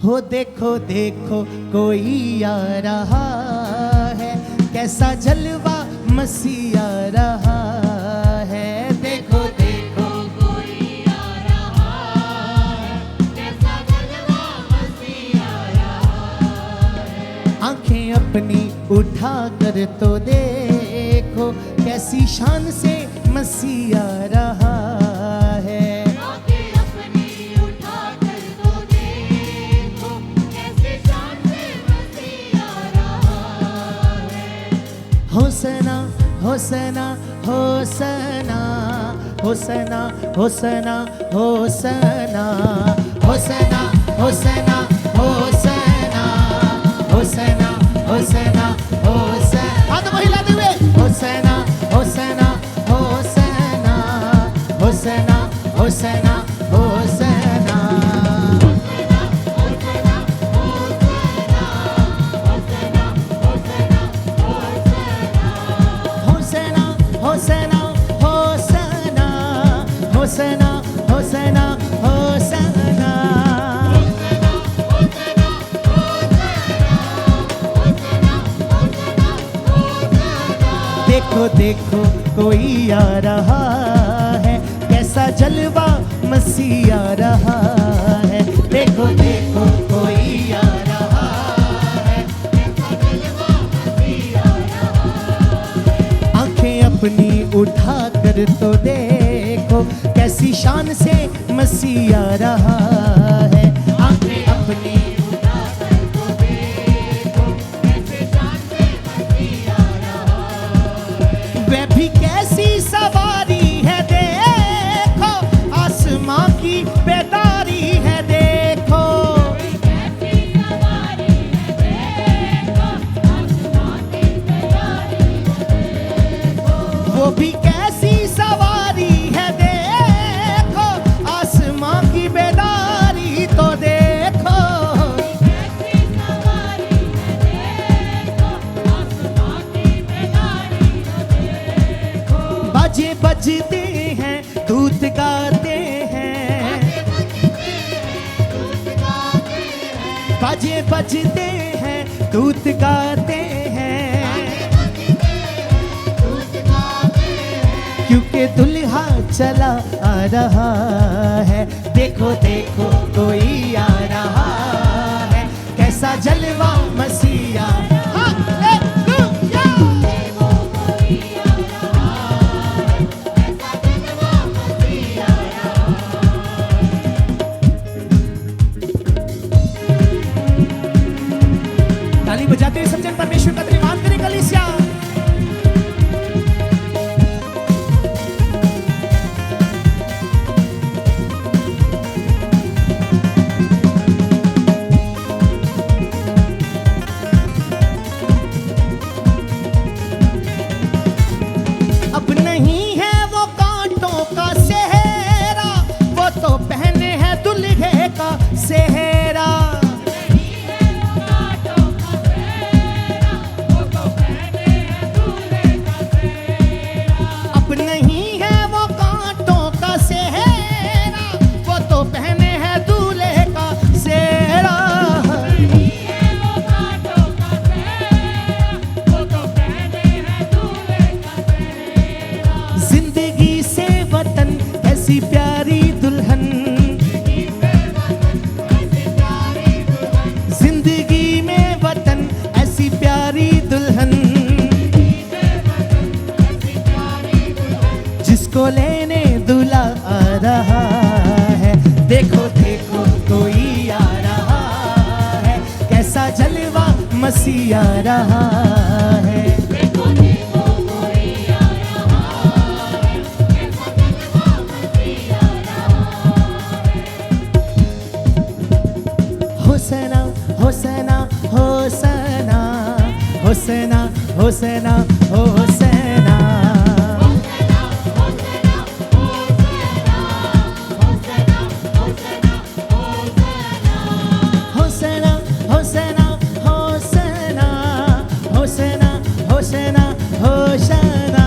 हो देखो देखो कोई आ रहा है, कैसा जलवा मसीह आ रहा है। देखो देखो कोई आ रहा है, कैसा जलवा मसीह आ रहा है। आंखें अपनी उठा कर तो देखो, कैसी शान से मसीह आ रहा है। आंखें अपनी उठा कर तो देखो, कैसी शान से मसीह आ रहा है। होसना होसना होसना होसना होसना होसना होसना होसना होसना होसना होसना होसना। हाथ हिलाते हुए होसना होसना होसना होसना होसना होसना। होसना होसना होसना होसना होसना होसना। देखो देखो कोई आ रहा है, कैसा जलवा मसीह आ रहा है। देखो देखो कोई आ रहा है, कैसा जलवा मसीह आ रहा है। आंखें अपनी उठा कर तो देखो, कैसी शान से मसीह आ रहा है। आंखें अपनी उठा कर तो देखो, कैसी शान से मसीह आ रहा है। वह भी कैसी सवारी है देखो, आसमां की बेदारी है देखो। कैसी सवारी है देखो, आसमां की बेदारी है देखो। वो भी कैसी सवारी है देखो, आसमां की बेदारी तो देखो। कैसी सवारी है देखो, आसमां की बेदारी है देखो। बाजे बजते हैं दूत गाते हैं, बाजे बजते हैं दूत गाते हैं। क्योंकि दुल्हा चला आ रहा है। देखो देखो कोई आ रहा है, कैसा जलवा मसीह आ रहा है। ताली बजाते हुए सब जन परमेश्वर का धन्यवाद करें कलीसिया। अब नहीं है वो कांटों का सेहरा, वो तो पहने हैं दुल्हे का सेहरा। अब नहीं है वो कांटों का सेहरा, वो तो पहने हैं दूल्हे का सेहरा। जिंदगी से वतन ऐसी प्यारी दुल्हन, जिंदगी में वतन ऐसी प्यारी दुल्हन, जिसको लेने दूल्हा आ रहा है। देखो देखो कोई आ रहा है, कैसा जलवा मसीह आ रहा है। होसना होसना होसना होसना होसना होसना। होसना होसना होसना होसना होसना होसना।